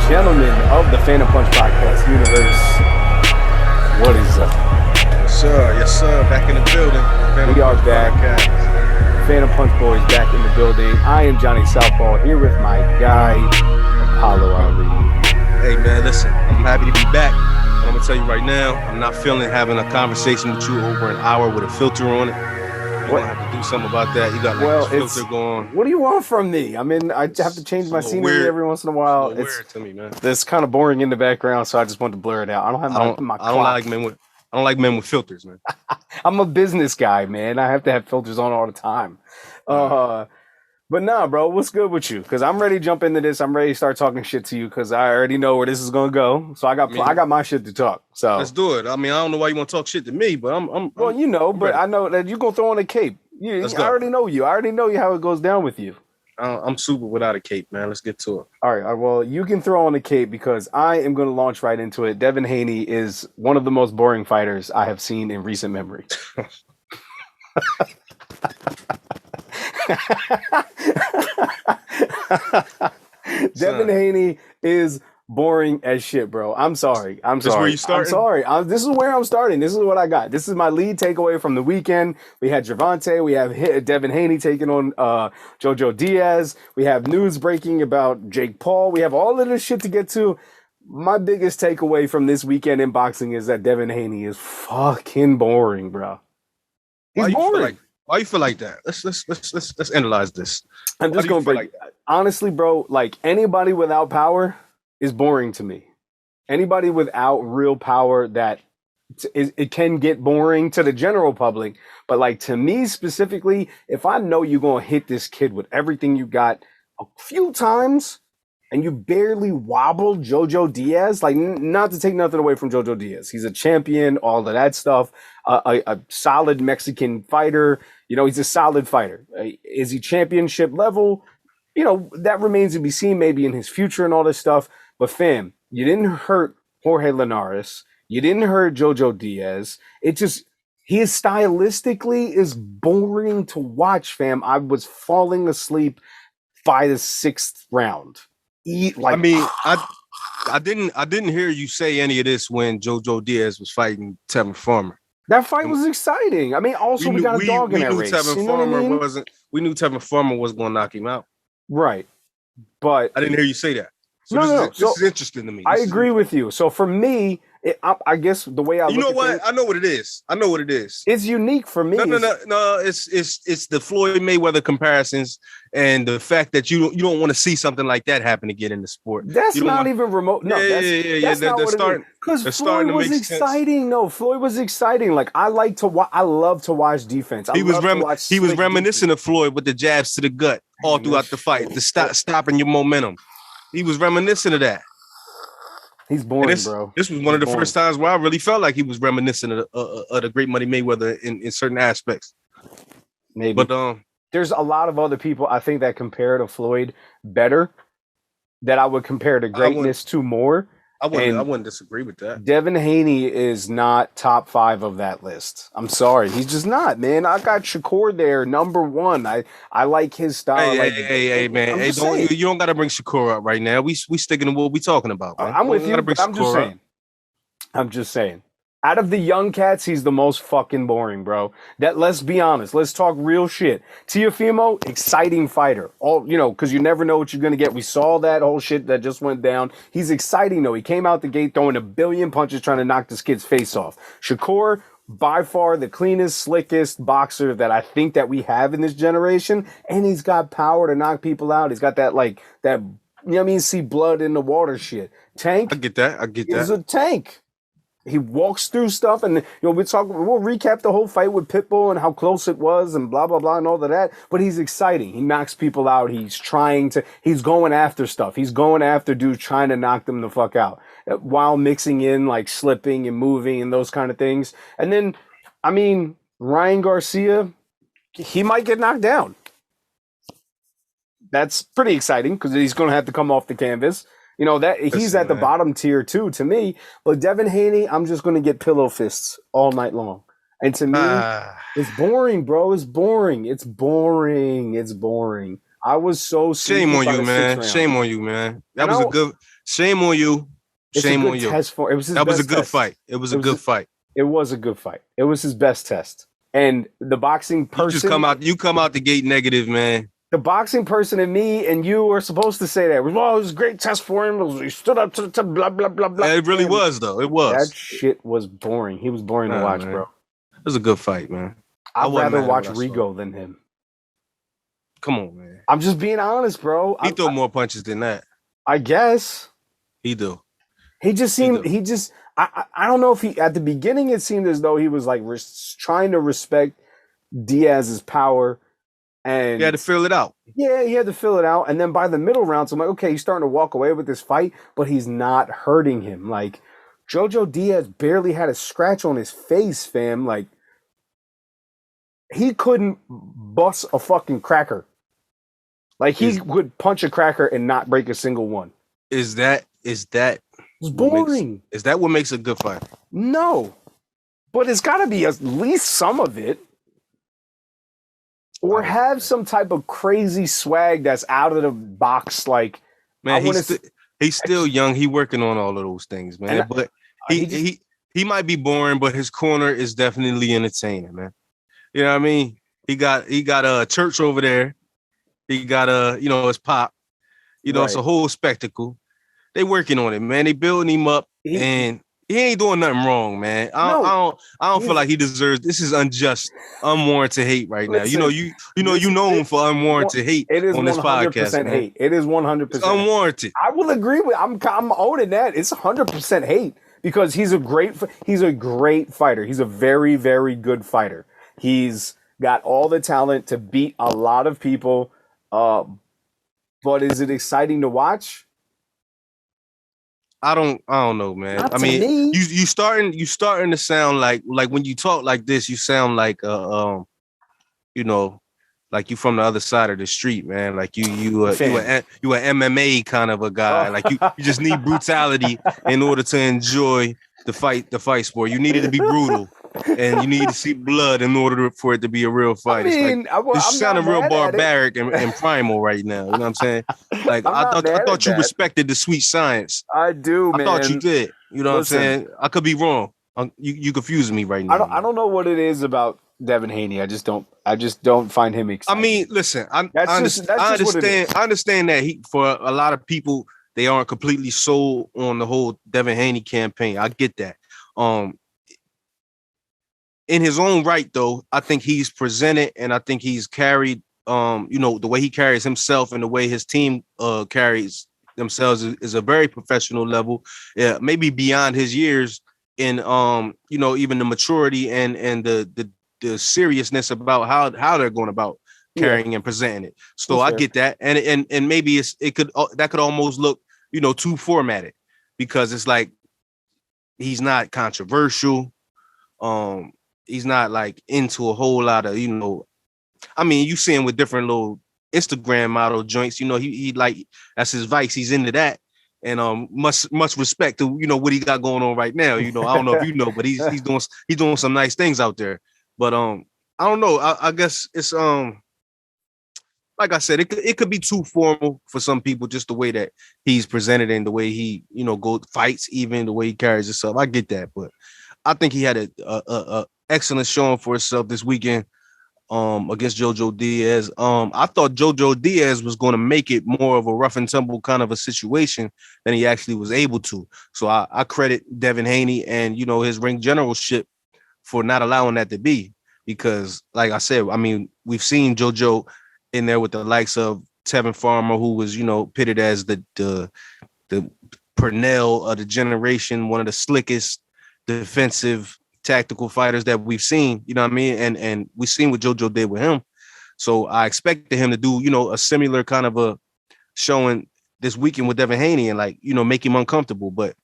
gentlemen of the Phantom Punch Podcast universe, what is up? Yes, sir. Back in the building. We are back. Phantom Punch Boys back in the building. I am Johnny Southpaw here with my guy, Apollo Ali. Hey, man, listen. I'm happy to be back. I'm going to tell you right now, I'm not feeling having a conversation with you over an hour with a filter on it. You're going to have to do something about that. You got like this filter going. What do you want from me? I mean, I have to change my scenery every once in a while. It's weird to me, man. It's kind of boring in the background, so I just want to blur it out. I don't have my I don't like men with filters, man. I'm a business guy, man. I have to have filters on all the time. But nah, bro, what's good with you? Because I'm ready to jump into this. I'm ready to start talking shit to you because I already know where this is gonna go. So I got my shit to talk. So let's do it. I mean, I don't know why you want to talk shit to me, but I'm but I know that you're gonna throw on a cape. I already know you. I already know how it goes down with you. I'm super without a cape, man. Let's get to it. All right. Well, you can throw on a cape because I am going to launch right into it. Devin Haney is one of the most boring fighters I have seen in recent memory. Devin Haney is boring as shit, bro. I'm sorry. This is where you starting? I'm sorry. This is where I'm starting. This is what I got. This is my lead takeaway from the weekend. We had Gervonta. We have Devin Haney taking on Jojo Diaz. We have news breaking about Jake Paul. We have all of this shit to get to. My biggest takeaway from this weekend in boxing is that Devin Haney is fucking boring, bro. He's boring. Why you feel like that? Let's analyze this. I'm just going to break. Honestly, bro, like anybody without power is boring to me. Anybody without real power it can get boring to the general public. But like to me specifically, if I know you're going to hit this kid with everything you got a few times and you barely wobble Jojo Diaz, like not to take nothing away from Jojo Diaz. He's a champion, all of that stuff, a solid Mexican fighter. He's a solid fighter. Is he championship level? That remains to be seen maybe in his future and all this stuff. But fam, you didn't hurt Jorge Linares. You didn't hurt Jojo Diaz. He is stylistically is boring to watch, fam. I was falling asleep by the sixth round. I didn't hear you say any of this when Jojo Diaz was fighting Tevin Farmer. That fight was exciting. I mean, also we got a dog in that race. We knew Tevin Farmer was going to knock him out. Right. But I didn't hear you say that. So this is interesting to me. I agree with you. So for me, I guess the way I look at it, I know what it is. It's unique for me. No. It's the Floyd Mayweather comparisons and the fact that you don't want to see something like that happen again in the sport. That's not even remote. No, that's not what it is. Because Floyd was exciting. No, Floyd was exciting. Like I love to watch defense. He was reminiscent of Floyd with the jabs to the gut all throughout the fight, to stopping your momentum. He was reminiscent of that. He's boring, bro. This was one of the first times where I really felt like he was reminiscent of the great Money Mayweather in certain aspects. Maybe. But there's a lot of other people I think that compare to Floyd better, that I would compare to greatness to more. I wouldn't disagree with that. Devin Haney is not top 5 of that list. I'm sorry. He's just not, man. I got Shakur there, number 1. I like his style. Hey, man. Hey, you don't got to bring Shakur up right now. We sticking to what we talking about, man. I'm with you, but I'm just saying. Out of the young cats, he's the most fucking boring, bro. Let's be honest. Let's talk real shit. Teofimo, exciting fighter. Because you never know what you're gonna get. We saw that whole shit that just went down. He's exciting though. He came out the gate throwing a billion punches, trying to knock this kid's face off. Shakur, by far the cleanest, slickest boxer that I think that we have in this generation, and he's got power to knock people out. He's got that see blood in the water shit. Tank. I get that. He's a tank. He walks through stuff, and we'll recap the whole fight with Pitbull and how close it was, and blah blah blah, and all of that. But he's exciting. He knocks people out. He's going after stuff. He's going after dudes, trying to knock them the fuck out, while mixing in like slipping and moving and those kind of things. And then, Ryan Garcia, he might get knocked down. That's pretty exciting because he's going to have to come off the canvas. He's at the bottom tier too, to me. But Devin Haney, I'm just going to get pillow fists all night long. And to me, it's boring, bro. It's boring. I was so shame on you, man. Shame on you, man. That was a good. Shame on you. Shame on you. Test for it was his That was a best good test. fight. It was a good fight. It was a good fight. It was his best test. And the boxing person, You just come out the gate negative, man. The boxing person and me and you are supposed to say that. Well, it was a great test for him. He stood up to blah blah blah blah. It really was though. It was. That shit was boring. He was boring to watch, man. Bro. It was a good fight, man. I'd rather watch Rigo than him. Come on, man. I'm just being honest, bro. He threw more punches than that. I guess. He do. He just seemed. I don't know if he at the beginning it seemed as though he was like trying to respect Diaz's power, and he had to fill it out. Yeah, he had to fill it out, and then by the middle rounds, I'm like, okay, he's starting to walk away with this fight, but he's not hurting him. Like Jojo Diaz barely had a scratch on his face, fam. Like he couldn't bust a fucking cracker. Like he would punch a cracker and not break a single one. Is that? It's boring. Is that what makes a good fight? No, but it's got to be at least some of it, or have some type of crazy swag that's out of the box. Like, man, he's still young. He working on all of those things, man. But he might be boring, but his corner is definitely entertaining, man. You know what I mean? He got a church over there. He got his pop. It's a whole spectacle. They working on it, man. They building him up, and he ain't doing nothing wrong, man. I don't feel like he deserves. This is unjust, unwarranted hate right now. You know him for unwarranted hate on this podcast. Hate. It is 100% unwarranted. I will agree with. I'm owning that. It's 100% hate because he's a great fighter. He's a very, very good fighter. He's got all the talent to beat a lot of people. But is it exciting to watch? I don't know, man. I mean, you starting to sound like when you talk like this, you sound like like you from the other side of the street, man. Like you an MMA kind of a guy. Like you just need brutality in order to enjoy the fight sport. You needed to be brutal. And you need to see blood in order for it to be a real fight. It's sounding real barbaric and primal right now. You know what I'm saying? Like I thought you respected the sweet science. I do, man. I thought you did. You know what I'm saying? I could be wrong. You confusing me right now. I don't know what it is about Devin Haney. I just don't find him exciting. I mean, listen, I understand that for a lot of people, they aren't completely sold on the whole Devin Haney campaign. I get that. In his own right, though, I think he's presented and I think he's carried, the way he carries himself and the way his team carries themselves is a very professional level. Yeah, maybe beyond his years in, even the maturity and the seriousness about how they're going about carrying and presenting it. So I get that, and maybe that could almost look, too formatted because it's like he's not controversial. He's not like into a whole lot of, I mean, you see him with different little Instagram model joints, he like, that's his vice. He's into that. And much respect to, what he got going on right now. I don't know if you know, but he's doing some nice things out there. But I don't know. I guess it's like I said, it could be too formal for some people, just the way that he's presented and the way he, go fights, even the way he carries himself. I get that, but I think he had a excellent showing for himself this weekend against Jojo Diaz. I thought Jojo Diaz was going to make it more of a rough and tumble kind of a situation than he actually was able to. So I credit Devin Haney and, his ring generalship for not allowing that to be, because like I said, I mean, we've seen Jojo in there with the likes of Tevin Farmer, who was, pitted as the Purnell of the generation, one of the slickest defensive tactical fighters that we've seen, you know what I mean? And we've seen what Jojo did with him. So I expected him to do, a similar kind of a showing this weekend with Devin Haney and make him uncomfortable. But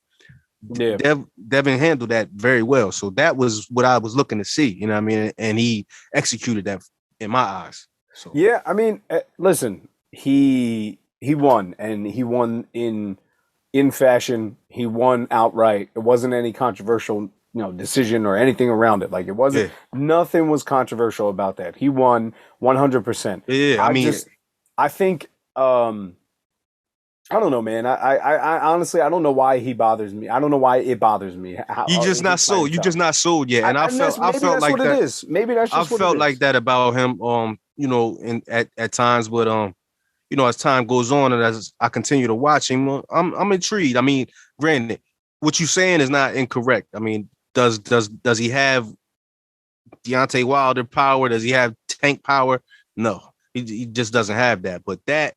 Devin handled that very well. So that was what I was looking to see, you know what I mean? And he executed that in my eyes. So yeah, I mean, listen, he won, and he won in fashion. He won outright. It wasn't any controversial decision or anything around it. Like it wasn't, nothing was controversial about that. He won 100%. Yeah, I think I don't know, man. I honestly, I don't know why he bothers me. I don't know why it bothers me. You just not His fighting sold. You style. just not sold yet. And I Maybe felt that's like what it that. is. Maybe that's I just what it felt like is. that about him. You know, at times, but you know, as time goes on and as I continue to watch him, I'm intrigued. I mean, granted, what you're saying is not incorrect. I mean, does he have Deontay Wilder power? Does he have Tank power? No, he just doesn't have that. But that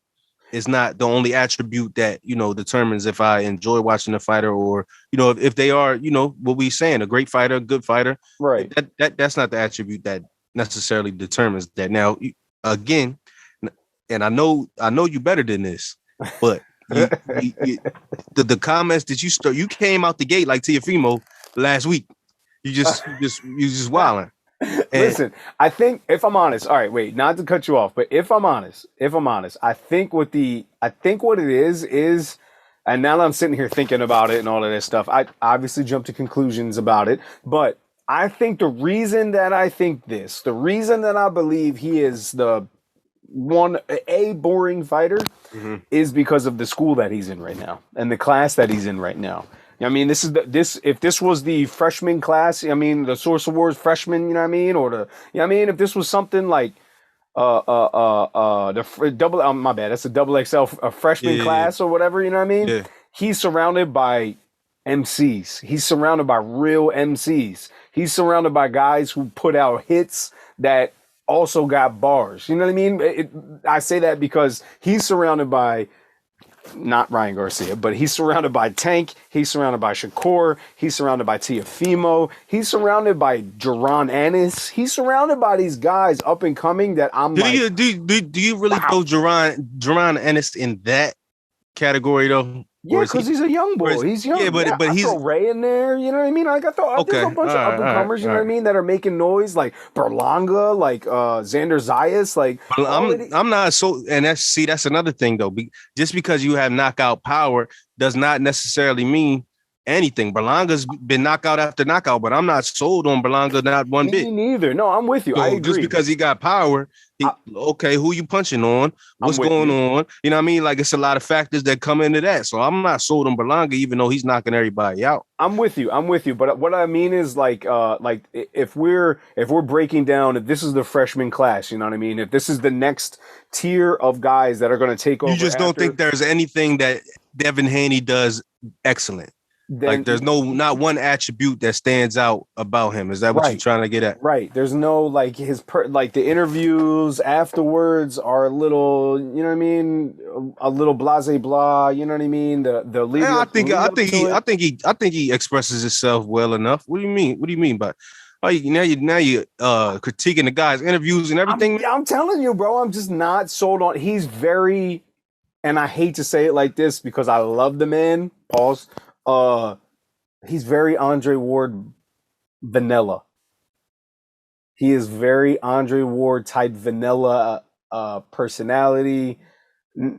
is not the only attribute that, you know, determines if I enjoy watching a fighter or, you know, if they are, you know, what we saying, a great fighter, a good fighter. Right. That's not the attribute that necessarily determines that. Now, again, and I know you better than this, but the comments that you came out the gate like Teofimo last week. You just wilding. Listen, I think if I'm honest, all right, wait, not to cut you off, but if I'm honest, I think what it is, and now that I'm sitting here thinking about it and all of this stuff, I obviously jumped to conclusions about it, but I think the reason that the reason that I believe he is a boring fighter is because of the school that he's in right now and the class that he's in right now. I mean, if this was the freshman class, I mean, the Source Awards freshman, you know what I mean, or if this was something like double, my bad, that's a double XL freshman class or whatever, you know what I mean? Yeah. He's surrounded by MCs. He's surrounded by real MCs. He's surrounded by guys who put out hits that also got bars. You know what I mean? I say that because he's surrounded by not Ryan Garcia, but he's surrounded by Tank. He's surrounded by Shakur. He's surrounded by Teofimo. He's surrounded by Jaron Ennis. He's surrounded by these guys up and coming that I'm do you really throw Jaron Ennis in that category though? Yeah, because he's a young boy. He's young. Yeah, but he's throw Ray in there. You know what I mean? Like there's a bunch of up and comers. You know what I mean? That are making noise, like Berlanga, like Xander Zayas. Like I'm not so, and that's another thing though. Just because you have knockout power does not necessarily mean anything. Berlanga's been knockout after knockout, but I'm not sold on Berlanga, not one bit. Me neither. No, I'm with you. So I agree. just because he got power, okay, who you punching on? What's going on? You know what I mean? Like, it's a lot of factors that come into that. So I'm not sold on Berlanga, even though he's knocking everybody out. I'm with you. But what I mean is like if we're breaking down, if this is the freshman class, you know what I mean? If this is the next tier of guys that are going to take over, you just don't think there's anything that Devin Haney does excellent. Then, like there's not one attribute that stands out about him. Is that what you're trying to get at? Right. There's no like like the interviews afterwards are a little, you know what I mean, a little blase blah. You know what I mean? The lead. Yeah, I think he expresses himself well enough. What do you mean? What do you mean by? Oh, now you critiquing the guy's interviews and everything. I'm telling you, bro. I'm just not sold on. He's very, and I hate to say it like this because I love the man. Pause. He's very Andre Ward vanilla. He is very Andre Ward type vanilla personality,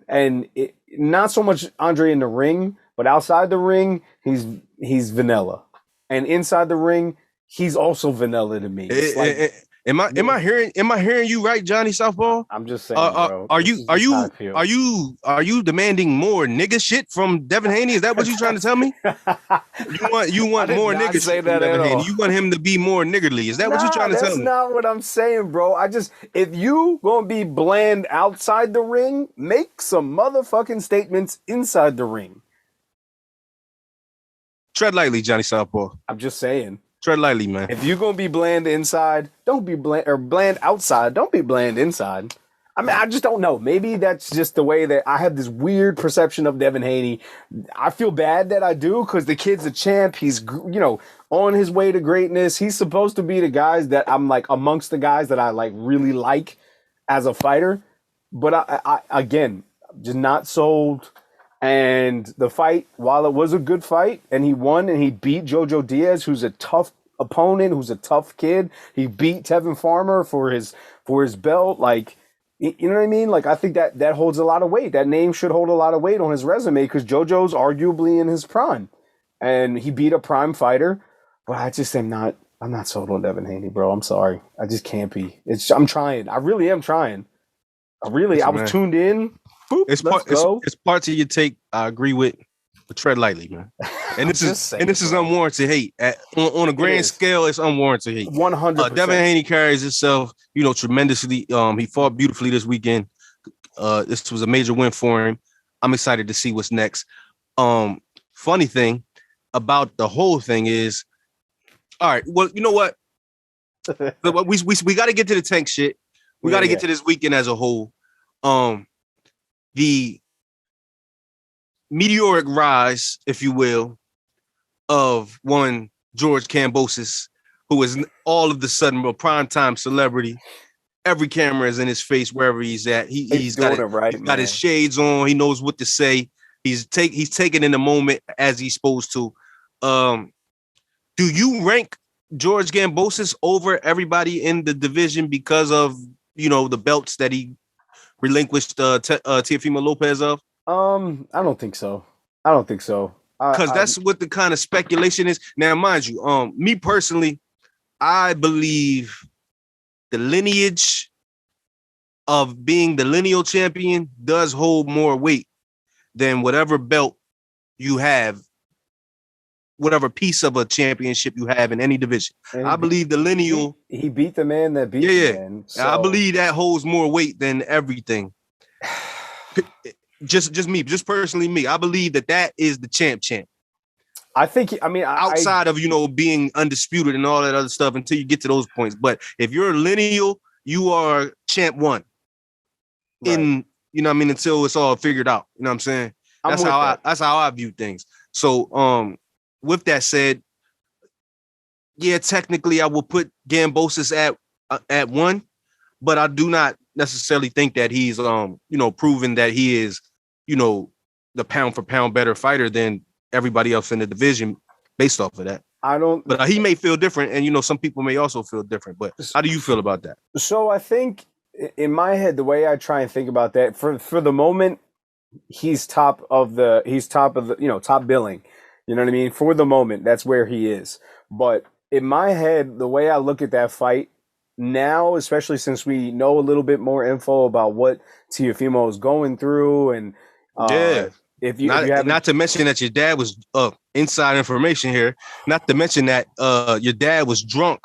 and not so much Andre in the ring, but outside the ring, he's vanilla, and inside the ring, he's also vanilla to me. Am I hearing you right, Johnny Southpaw? I'm just saying, bro. Are you demanding more nigga shit from Devin Haney? Is that what you trying to tell me? You want more nigga shit from Devin Haney? You want him to be more niggerly? Is that what you trying to tell me? That's not what I'm saying, bro. If you gonna be bland outside the ring, make some motherfucking statements inside the ring. Tread lightly, Johnny Southpaw. I'm just saying. Tread lightly, man. If you're gonna be bland inside, don't be bland, or bland outside. Don't be bland inside. I mean, I just don't know. Maybe that's just the way that I have this weird perception of Devin Haney. I feel bad that I do because the kid's a champ. He's, on his way to greatness. He's supposed to be the guys that I'm like amongst the guys that I like really like as a fighter. But I again, just not sold. And the fight, while it was a good fight, and he won and he beat Jojo Diaz, who's a tough opponent, who's a tough kid. He beat Tevin Farmer for his belt. Like, you know what I mean? Like, I think that holds a lot of weight. That name should hold a lot of weight on his resume because Jojo's arguably in his prime, and he beat a prime fighter. But I just I'm not sold on Devin Haney, bro. I'm sorry, I just can't be. I'm trying. I really am trying. I was tuned in. Boop, It's let's part. It's, go. it's parts of your take. I agree with, but tread lightly, man. And this is unwarranted hate. On a grand scale, it's unwarranted hate. 100%. Devin Haney carries himself, tremendously. He fought beautifully this weekend. This was a major win for him. I'm excited to see what's next. Funny thing about the whole thing is, all right. Well, you know what? we got to get to the Tank shit. We got to get to this weekend as a whole. The meteoric rise, if you will, of one George Kambosos, who is all of the sudden a primetime celebrity. Every camera is in his face wherever he's at. He's got his shades on. He knows what to say. He's taking in the moment as he's supposed to. Do you rank George Kambosos over everybody in the division because of the belts that he relinquished Teofimo Lopez of? I don't think so. Because that's what the kind of speculation is. Now, mind you, me personally, I believe the lineage of being the lineal champion does hold more weight than whatever belt you have, whatever piece of a championship you have in any division. I believe the lineal. He beat the man that beat the man. So. I believe that holds more weight than everything. Just personally, me. I believe that is the champ. I think. Outside of being undisputed and all that other stuff until you get to those points. But if you're lineal, you are champ one. Right. Until it's all figured out. You know what I'm saying? That's how I view things. So, with that said, yeah, technically I will put Kambosos at one, but I do not necessarily think that he's proven that he is the pound for pound better fighter than everybody else in the division based off of that. But he may feel different, and some people may also feel different. But how do you feel about that? So I think in my head, the way I try and think about that, for the moment, he's top of the top billing. You know what I mean? For the moment, that's where he is. But in my head, the way I look at that fight now, especially since we know a little bit more info about what Teofimo is going through, and if you not to mention that your dad was inside information here, not to mention that your dad was drunk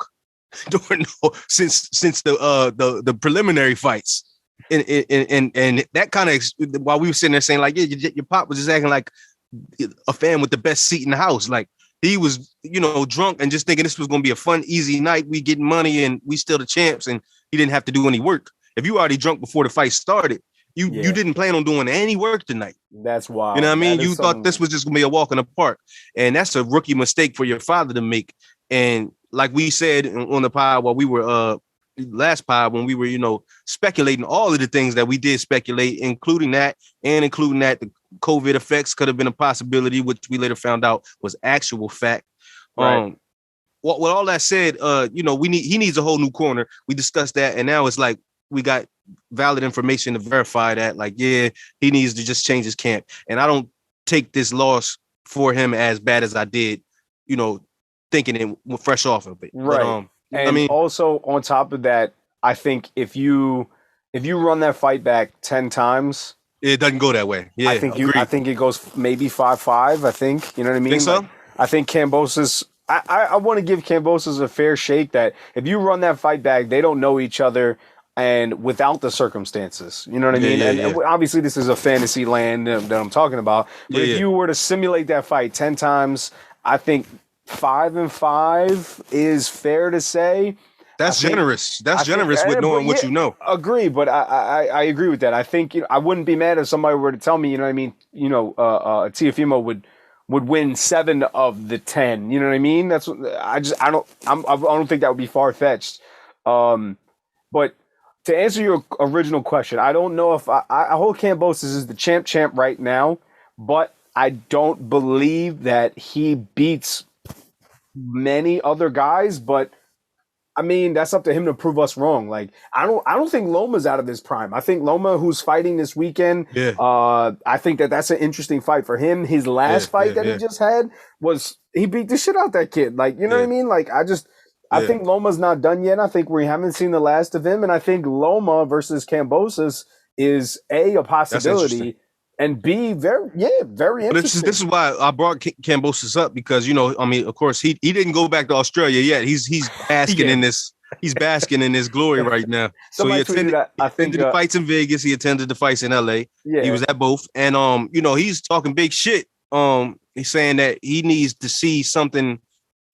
since the preliminary fights, and that kind of while we were sitting there saying like, yeah, your pop was just acting like a fan with the best seat in the house. Like he was, drunk and just thinking this was going to be a fun, easy night. We getting money and we still the champs, and he didn't have to do any work. If you already drunk before the fight started, you didn't plan on doing any work tonight. That's wild. You know what I mean? You thought this was just going to be a walk in the park, and that's a rookie mistake for your father to make. And like we said on the pod while we were last pod when we were, speculating all of the things that we did speculate, including that the COVID effects could have been a possibility, which we later found out was actual fact. Right. With all that said, he needs a whole new corner. We discussed that, and now it's like we got valid information to verify that. Like, yeah, he needs to just change his camp. And I don't take this loss for him as bad as I did, thinking it fresh off of it. Right. But, also on top of that, I think if you run that fight back 10 times, it doesn't go that way. Yeah, I think it goes maybe 5-5. I think, you know what I mean? Think so? Like, I think Kambosos. I want to give Kambosos a fair shake that if you run that fight back, they don't know each other and without the circumstances. You know what I mean? And obviously, this is a fantasy land that I'm talking about. But if you were to simulate that fight 10 times, I think 5-5 is fair to say. That's generous. That's generous with knowing what you know. Agree, but I agree with that. I think I wouldn't be mad if somebody were to tell me, you know what I mean? Teofimo would win 7 of the 10. You know what I mean? That's I don't think that would be far fetched. But to answer your original question, I don't know if I hold Kambosos is the champ right now, but I don't believe that he beats many other guys. But I mean, that's up to him to prove us wrong. Like, I don't think Loma's out of his prime. I think Loma, who's fighting this weekend, I think that's an interesting fight for him. His last fight that he just had he beat the shit out that kid. Like, you know what I mean? Like, I think Loma's not done yet. I think we haven't seen the last of him. And I think Loma versus Kambosos is A, a That's interesting. possibility, and B, very But interesting. this is why I brought Kambosos up, because I mean, of course, he didn't go back to Australia yet. He's basking Yeah. in this. He's basking in his glory right now. So Somebody tweeted, I think, attended the fights in Vegas. He attended the fights in LA. yeah, He was at both, and he's talking big shit. He's saying that he needs to see something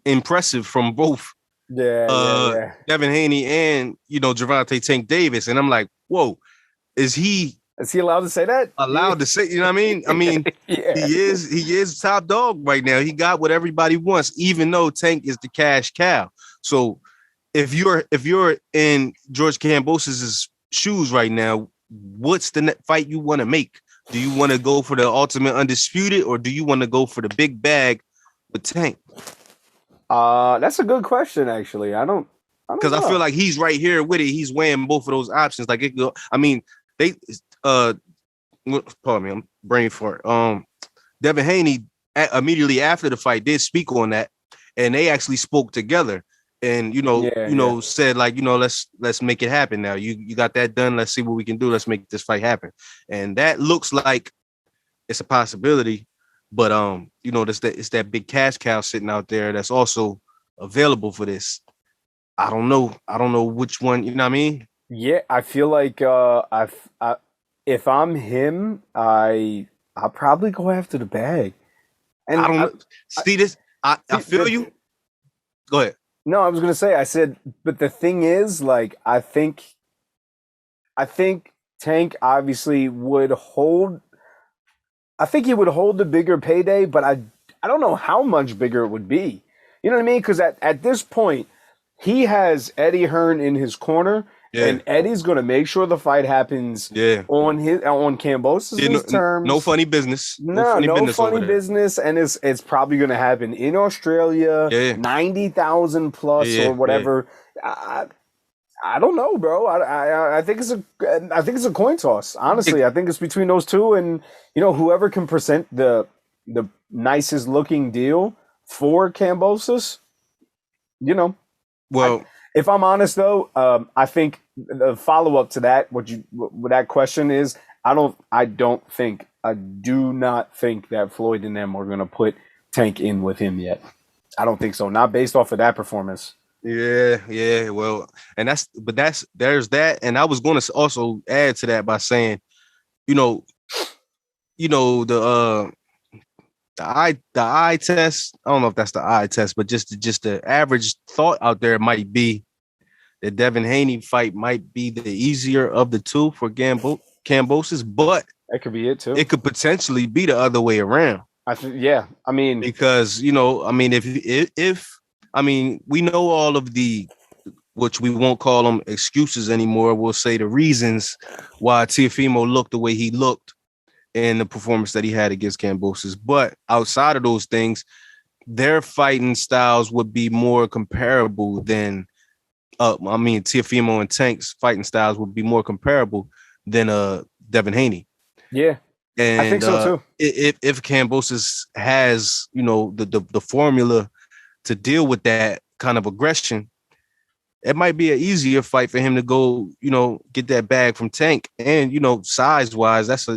impressive from both yeah. Devin Haney and Gervonta Tank Davis, and I'm like, whoa, is he allowed to say that? allowed to say? You know what I mean? I mean, Yeah. he is top dog right now. He got what everybody wants, even though Tank is the cash cow. So if you're in George Kambosos' shoes right now, what's the fight you want to make? Do you want to go for the ultimate undisputed, or do you want to go for the big bag with Tank? That's a good question, actually. I don't Because I feel like he's right here with it. He's weighing both of those options. Like it go. I mean, they pardon me, I'm brain fart. Devin Haney immediately after the fight did speak on that, and they actually spoke together. And said like, let's make it happen now. You got that done. Let's see what we can do. Let's make this fight happen. And that looks like it's a possibility. But it's that big cash cow sitting out there that's also available for this. I don't know which one. You know what I mean? Yeah, I feel like if I'm him, I'll probably go after the bag. And I don't see this. I feel you. Go ahead. No, I was gonna say, I said, but the thing is, like, I think Tank obviously would hold. I think he would hold the bigger payday, but I don't know how much bigger it would be. You know what I mean? Because at this point, he has Eddie Hearn in his corner, and Eddie's gonna make sure the fight happens on Kambosos' terms. No funny business. No funny business, and it's probably gonna happen in Australia. 90,000 plus or whatever. I don't know, bro. I think it's a coin toss. Honestly, I think it's between those two, and whoever can present the nicest looking deal for Kambosos. Well, if I'm honest though, I think the follow up to that, what that question is, I do not think that Floyd and them are going to put Tank in with him yet. I don't think so. Not based off of that performance. Yeah. Well, and there's that, and I was going to also add to that by saying, the eye test. I don't know if that's the eye test, but just the average thought out there might be the Devin Haney fight might be the easier of the two for Kambosos, but that could be it too. It could potentially be the other way around. I mean, because if we know all of the, which we won't call them excuses anymore. We'll say the reasons why Teofimo looked the way he looked in the performance that he had against Kambosos. But outside of those things, their fighting styles would be more comparable than Teofimo and Tank's fighting styles would be more comparable than Devin Haney. Yeah. And I think so too. If Kambosos has, the formula to deal with that kind of aggression, it might be an easier fight for him to go, get that bag from Tank. And, size wise, that's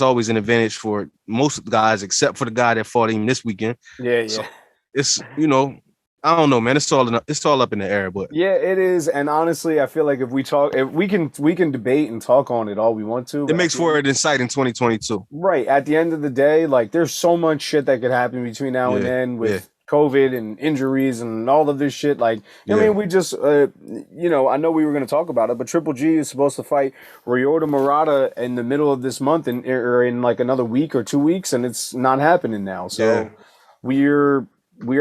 always an advantage for most of the guys, except for the guy that fought him this weekend. Yeah. So it's, I don't know, man. It's all up in the air, but yeah, it is. And honestly, I feel like if we can debate and talk on it all we want to. It makes for an exciting 2022. Right. At the end of the day, like there's so much shit that could happen between now and then with COVID and injuries and all of this shit. Like, I mean, we just, I know we were going to talk about it, but Triple G is supposed to fight Ryota Murata in the middle of this month or in like another week or 2 weeks, and it's not happening now. So we're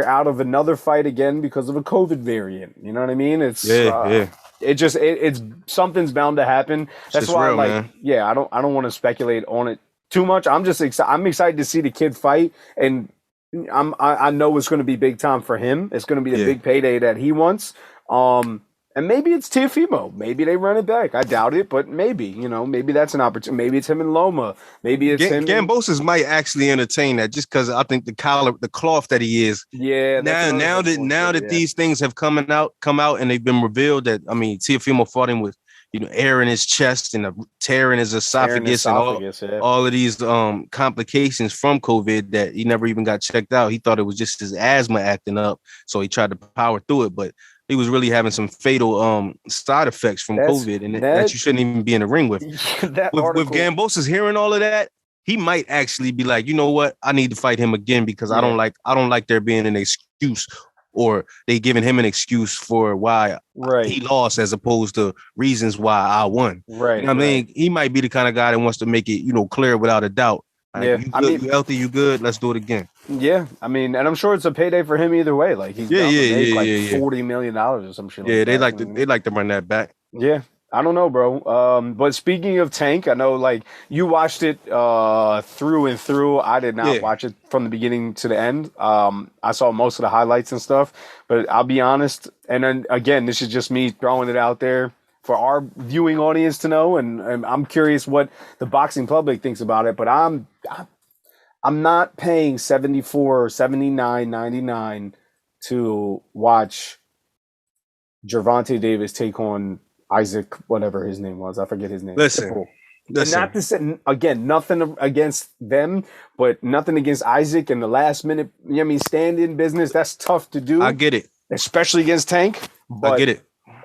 out of another fight again because of a COVID variant. You know what I mean? It's it's something's bound to happen. That's why real, man. I don't want to speculate on it too much. I'm just I'm excited to see the kid fight, and I know it's going to be big time for him. It's going to be the big payday that he wants. And maybe it's Teofimo. Maybe they run it back. I doubt it, but maybe, maybe that's an opportunity. Maybe it's him and Loma. Maybe it's him. Kambosos might actually entertain that just because I think the cloth that he is. Yeah. Now that these things have come out and they've been revealed that, Teofimo fought him with air in his chest and a tear in his esophagus, and yeah. all of these complications from COVID that he never even got checked out. He thought it was just his asthma acting up, so he tried to power through it, but he was really having some fatal side effects from COVID, and that you shouldn't even be in the ring with. With Gambosa's hearing all of that, he might actually be like, you know what, I need to fight him again because I don't like there being an excuse, or they giving him an excuse for why he lost as opposed to reasons why I won. Right. You know what I mean? He might be the kind of guy that wants to make it, clear without a doubt. Like, you good, you healthy, you good. Let's do it again. Yeah, I mean, and I'm sure it's a payday for him either way. Like he's $40 million or some shit. Yeah, they like to run that back. Yeah, I don't know, bro. But speaking of Tank, I know like you watched it through and through. I did not watch it from the beginning to the end. I saw most of the highlights and stuff, but I'll be honest. And then again, this is just me throwing it out there for our viewing audience to know, and I'm curious what the boxing public thinks about it. But I'm not paying $74, $79.99 to watch Gervonta Davis take on Isaac, whatever his name was. I forget his name. Listen. Not to say, again, nothing against them, but nothing against Isaac in the last minute, stand-in business. That's tough to do. I get it. Especially against Tank. But I get it.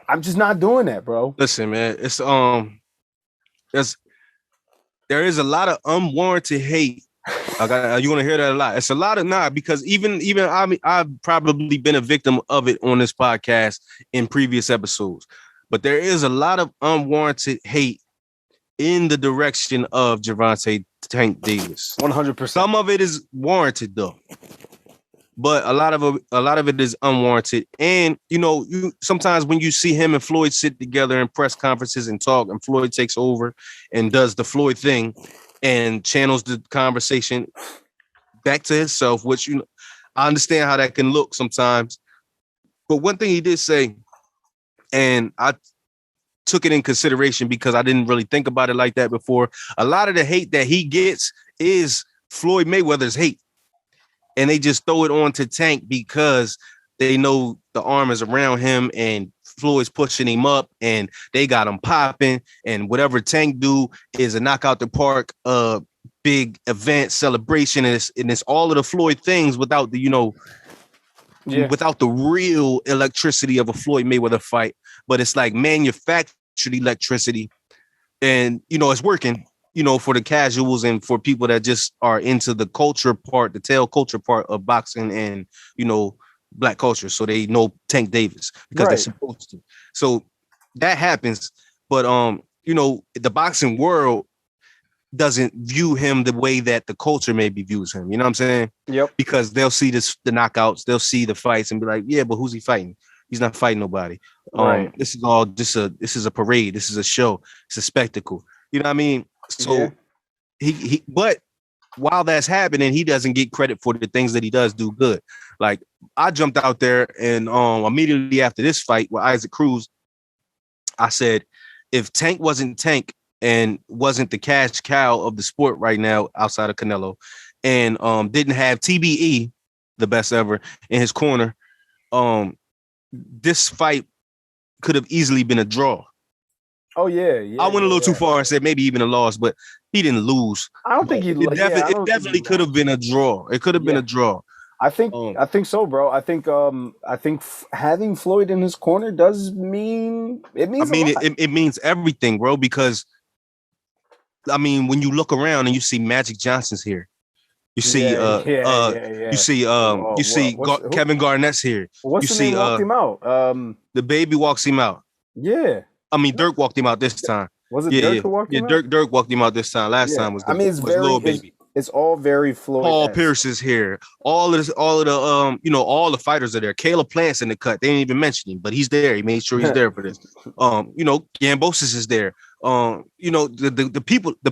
I'm just not doing that, bro. Listen, man, it's there is a lot of unwarranted hate. You want to hear that a lot. It's a lot of because even I've probably been a victim of it on this podcast in previous episodes. But there is a lot of unwarranted hate in the direction of Gervonta Tank Davis. 100%. Some of it is warranted though, but a lot of it is unwarranted. And you sometimes when you see him and Floyd sit together in press conferences and talk, and Floyd takes over and does the Floyd thing and channels the conversation back to himself, which I understand how that can look sometimes. But one thing he did say, and I took it in consideration because I didn't really think about it like that before. A lot of the hate that he gets is Floyd Mayweather's hate. And they just throw it on to Tank because they know the arm is around him and Floyd's pushing him up and they got him popping. And whatever Tank do is a knockout the park, big event celebration. And it's all of the Floyd things without the, without the real electricity of a Floyd Mayweather fight. But it's like manufactured electricity. And, it's working, for the casuals and for people that just are into the culture part, the tail culture part of boxing and, Black culture. So they know Tank Davis because they're supposed to. So that happens. But, the boxing world doesn't view him the way that the culture maybe views him. You know what I'm saying? Yep. Because they'll see the knockouts, they'll see the fights and be like, yeah, but who's he fighting? He's not fighting nobody. This is all this is a parade. This is a show. It's a spectacle. You know what I mean? So but while that's happening, he doesn't get credit for the things that he does do good. Like I jumped out there and immediately after this fight with Isaac Cruz, I said, if Tank wasn't Tank and wasn't the cash cow of the sport right now outside of Canelo, and didn't have TBE, the best ever, in his corner, this fight could have easily been a draw. Oh yeah. I went a little too far and said maybe even a loss, but he didn't lose. I don't think he. It definitely could have been a draw. It could have been a draw. I think so, bro. I think having Floyd in his corner does mean it means. It means everything, bro. Because when you look around and you see Magic Johnson's here, you see Kevin Garnett's here. What's you the name walked him out? The baby walks him out. Yeah. Dirk walked him out this time. Was it Dirk who walked him out? Dirk walked him out this time. Last time was Lil Baby. It's all very Floyd. Paul Pierce is here. All of the all the fighters are there. Caleb Plant's in the cut. They didn't even mention him, but he's there. He made sure he's there for this. Gambosis is there. The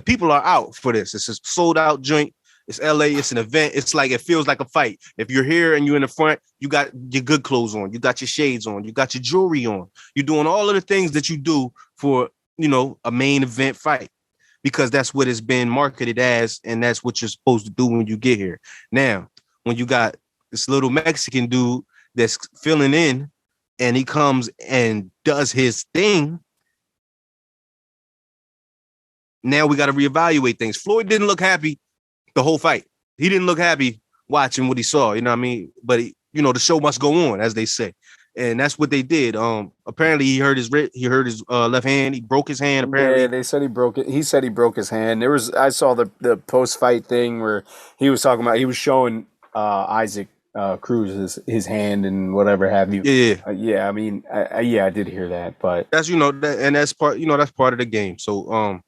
people are out for this. It's a sold out joint. It's LA. It's an event. It's like it feels like a fight. If you're here and you're in the front, you got your good clothes on. You got your shades on. You got your jewelry on. You're doing all of the things that you do for a main event fight, because that's what it's been marketed as, and that's what you're supposed to do when you get here. Now, when you got this little Mexican dude that's filling in, and he comes and does his thing, now we got to reevaluate things. Floyd didn't look happy the whole fight. He didn't look happy watching what he saw. You know what I mean? But the show must go on, as they say. And that's what they did. Apparently he hurt his left hand. He broke his hand. Apparently, Yeah, they said he broke it. He said he broke his hand. I saw the post fight thing where he was talking about, he was showing Isaac Cruz his hand and whatever have you. Yeah. Yeah. I mean, I did hear that, but that's that's part that's part of the game. So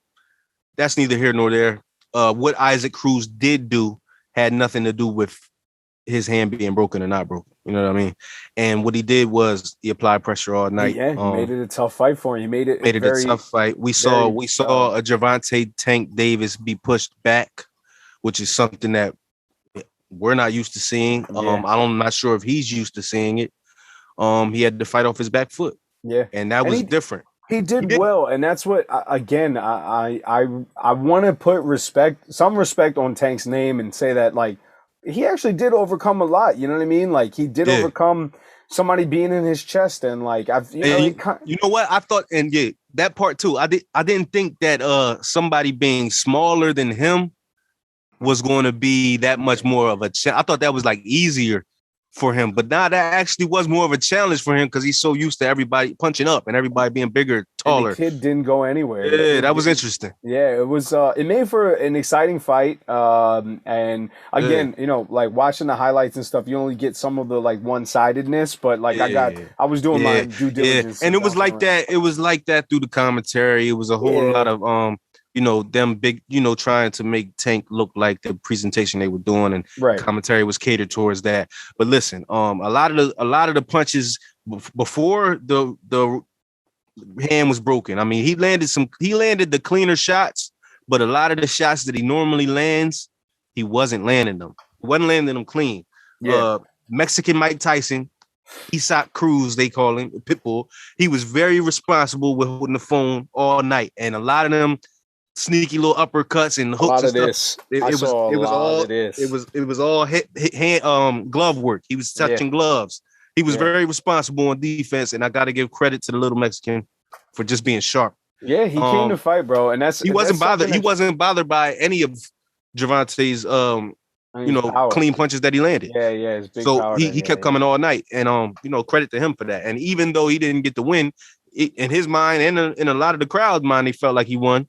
that's neither here nor there. What Isaac Cruz did do had nothing to do with his hand being broken or not broken. You know what I mean? And what he did was he applied pressure all night. Yeah, he made it a tough fight for him. He made it a tough fight. We saw a Gervonta Tank Davis be pushed back, which is something that we're not used to seeing. Yeah. I'm not sure if he's used to seeing it. He had to fight off his back foot. Yeah. And that was different. He did well, and that's what again I want to put some respect on Tank's name and say that, like, he actually did overcome a lot. You know what I mean? Like, he did overcome somebody being in his chest, and like you know what I thought, and that part too. I didn't think that somebody being smaller than him was going to be that much more of a challenge. I thought that was like easier for him, but now that actually was more of a challenge for him because he's so used to everybody punching up and everybody being bigger, taller. And the kid didn't go anywhere. Yeah, that was interesting. Yeah, it was. It made for an exciting fight. And again, like watching the highlights and stuff, you only get some of the like one-sidedness. But like I was doing my due diligence, and it was like that. It was like that through the commentary. It was a whole lot of them big, trying to make Tank look like the presentation they were doing, and commentary was catered towards that. But listen, a lot of the punches before the hand was broken. I mean, he landed the cleaner shots, but a lot of the shots that he normally lands, he wasn't landing them. He wasn't landing them clean. Yeah. Mexican Mike Tyson, Isaac Cruz, they call him Pitbull. He was very responsible with holding the phone all night, and a lot of them sneaky little uppercuts and hooks and stuff. It was all hand glove work. He was touching gloves. He was very responsible on defense, and I got to give credit to the little Mexican for just being sharp. Yeah, he came to fight, bro, and he wasn't bothered. He wasn't bothered by any of Gervonta's clean punches that he landed. Yeah. So he kept coming all night, and credit to him for that. And even though he didn't get the win, in his mind and in a lot of the crowd's mind, he felt like he won.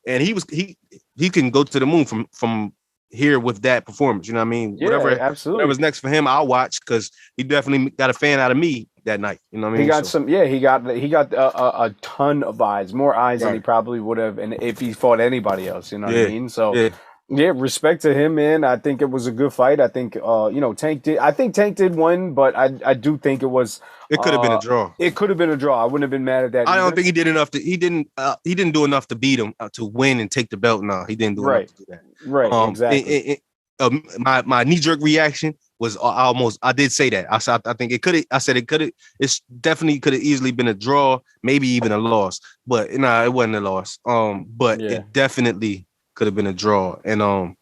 And he can go to the moon from here with that performance. You know what I mean? Yeah, absolutely. Whatever's next for him, I'll watch because he definitely got a fan out of me that night. You know what I mean? He got a ton of eyes, more eyes than he probably would have, and if he fought anybody else. You know what I mean? So. Yeah, respect to him, man. I think it was a good fight. I think, Tank did win, but I do think it was. It could have been a draw. It could have been a draw. I wouldn't have been mad at that. I don't think he did enough he didn't do enough to beat him to win and take the belt. No, he didn't do enough to do that. Right. Exactly. My knee jerk reaction was I did say that. I think it could have. I said it could have. It's definitely could have easily been a draw, maybe even a loss. But it wasn't a loss. But it definitely could have been a draw, and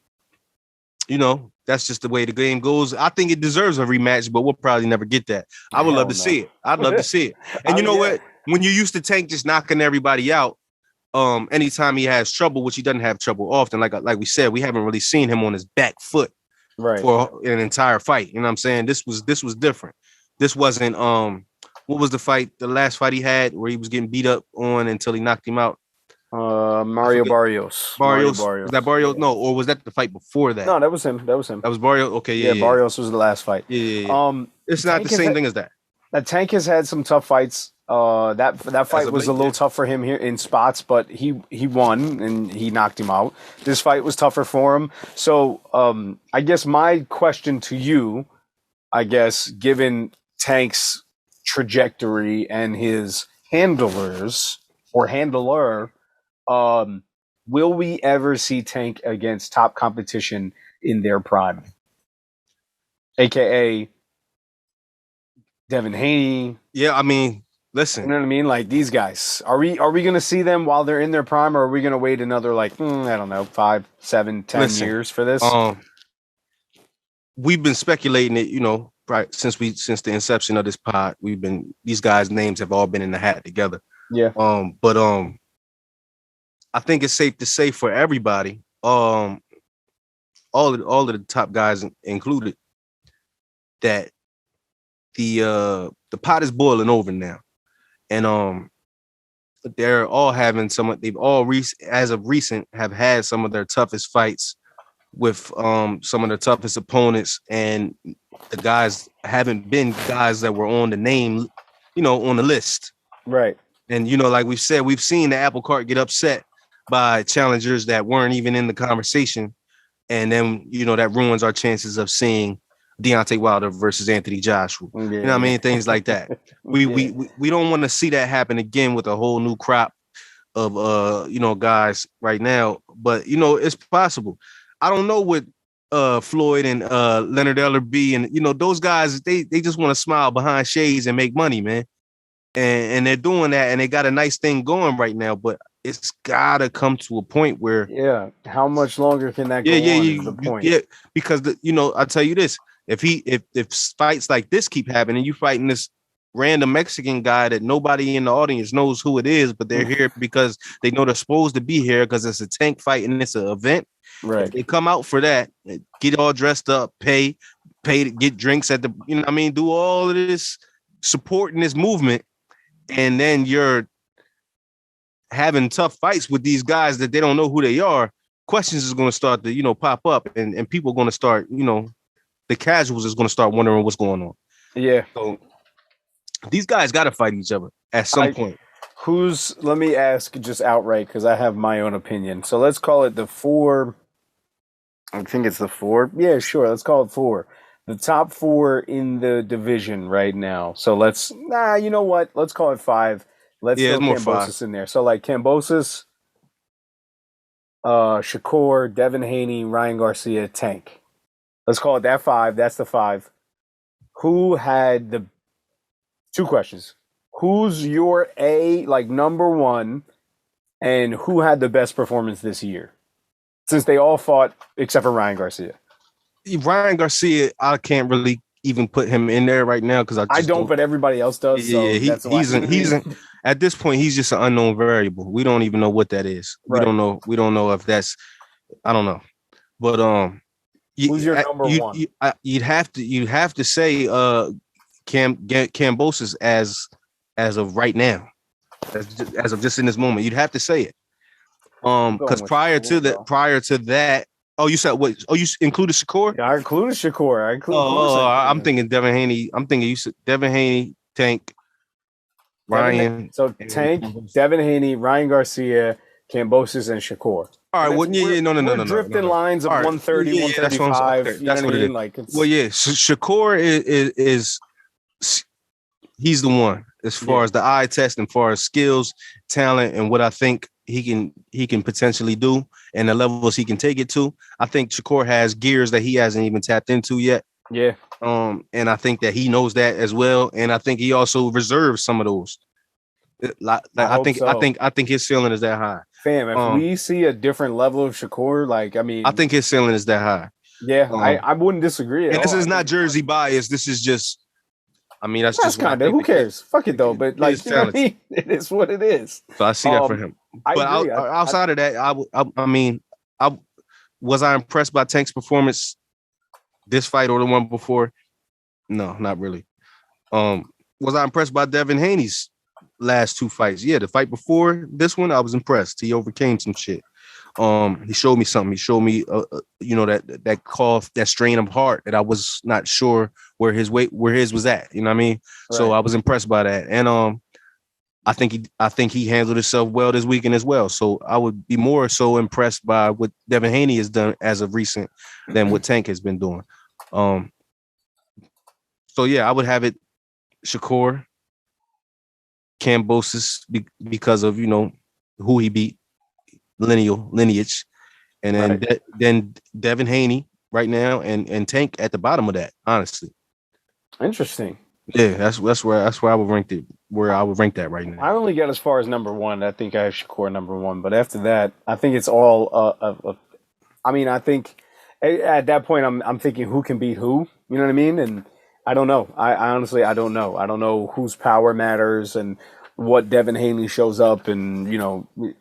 that's just the way the game goes. I think it deserves a rematch, but we'll probably never get that. I would love to see it. I'd love to see it. And you know what? When you used to Tank just knocking everybody out, anytime he has trouble, which he doesn't have trouble often, like we said, we haven't really seen him on his back foot for an entire fight. You know what I'm saying? This was different. This wasn't what was the last fight he had where he was getting beat up on until he knocked him out? Mario Barrios. Was that Barrios? No, or was that the fight before that? No, that was him. That was Barrios. Okay, yeah. Barrios was the last fight. Yeah. It's not the same thing as that. That Tank has had some tough fights. That fight was a little tough for him here in spots, but he won and he knocked him out. This fight was tougher for him. So I guess my question to you, given Tank's trajectory and his handlers or handler, will we ever see Tank against top competition in their prime? AKA Devin Haney. Yeah, I mean, listen. You know what I mean? Like these guys. Are we going to see them while they're in their prime, or are we going to wait another I don't know, 5, 7, 10 years for this? We've been speculating it, right since the inception of this pod. These guys' names have all been in the hat together. Yeah. But I think it's safe to say for everybody, all of the top guys included, that the pot is boiling over now, and they're all having they've all as of recent have had some of their toughest fights with some of their toughest opponents, and the guys haven't been guys that were on the name, on the list. Right. And like we've said, we've seen the apple cart get upset by challengers that weren't even in the conversation, and then that ruins our chances of seeing Deontay Wilder versus Anthony Joshua. Yeah. You know what I mean? Things like that. We don't want to see that happen again with a whole new crop of guys right now. But it's possible. I don't know what Floyd and Leonard Ellerbe and those guys, they just want to smile behind shades and make money, man. And they're doing that, and they got a nice thing going right now, but it's gotta come to a point where how much longer can that go on is the point. Because I'll tell you this, if fights like this keep happening, you fighting this random Mexican guy that nobody in the audience knows who it is, but they're here because they know they're supposed to be here because it's a Tank fight and it's an event. Right. If they come out for that, get all dressed up, pay to get drinks at the, do all of this supporting this movement, and then you're having tough fights with these guys that they don't know who they are, questions is going to start to, pop up, and people are going to start, the casuals is going to start wondering what's going on. Yeah. So these guys got to fight each other at some point. Let me ask just outright, because I have my own opinion. So let's call it the 4. I think it's the 4. Yeah, sure. Let's call it 4. The top 4 in the division right now. So you know what? Let's call it 5. Let's throw Kambosos in there. So like Kambosos, Shakur, Devin Haney, Ryan Garcia, Tank. Let's call it that 5. That's the 5. Who had the 2 questions? Who's your number 1, and who had the best performance this year? Since they all fought except for Ryan Garcia. Ryan Garcia, I can't really even put him in there right now because I don't, but everybody else does. Yeah, so he's at this point he's just an unknown variable. We don't even know what that is. Right. We don't know if that's, I don't know. But who's your number 1? You'd have to say Kambosos as of right now, as of just in this moment. You'd have to say it. Because prior to that. Oh, you said what? Oh, you included Shakur? Yeah, I included Shakur. I'm thinking Devin Haney. I'm thinking you said Devin Haney, Tank, Ryan. So Tank, Devin Haney, Ryan Garcia, Kambosos, and Shakur. All right. Well, no. Drifting lines of 130, 135. That's what it is. Like, Shakur is he's the one as far as the eye test and far as skills, talent, and what I think he can potentially do and the levels he can take it to. I think Shakur has gears that he hasn't even tapped into yet. Yeah. And I think that he knows that as well. And I think he also reserves some of those. I think his ceiling is that high. Fam, if we see a different level of Shakur, I think his ceiling is that high. Yeah, I wouldn't disagree. And this is not Jersey bias. This is just, that's just kind of, who cares? Fuck it though. But you know what I mean? It is what it is. So I see that for him. But outside of that, was I impressed by Tank's performance this fight or the one before? No, not really. Was I impressed by Devin Haney's last 2 fights? Yeah, the fight before this one, I was impressed. He overcame some shit. He showed me something. He showed me, that cough, that strain of heart that I was not sure where his was at. You know what I mean? Right. So I was impressed by that, and I think he handled himself well this weekend as well. So I would be more so impressed by what Devin Haney has done as of recent than what Tank has been doing. So yeah, I would have it Shakur, Kambosos because of who he beat, lineage, and then then Devin Haney right now, and Tank at the bottom of that. Honestly, interesting. Yeah, that's where I would rank it. Where I would rank that right now. I only get as far as number 1. I think I have Shakur number 1, but after that, I think it's all. I think at that point, I'm thinking who can beat who. You know what I mean? And I don't know. I honestly don't know. I don't know whose power matters and what Devin Haney shows up, and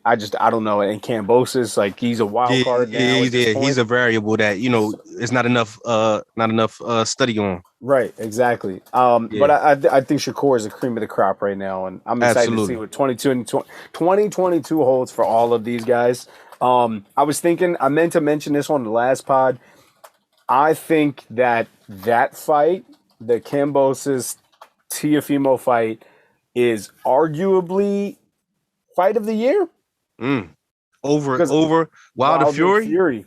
I don't know. And Kambosos, like he's a wild card now at this point. He's a variable that it's not enough study on. Right, exactly. But I think Shakur is the cream of the crop right now, and I'm excited to see what 2022 holds for all of these guys. I was thinking, I meant to mention this on the last pod. I think that fight, the Kambosos Teofimo fight, is arguably fight of the year. Over Wilder Fury.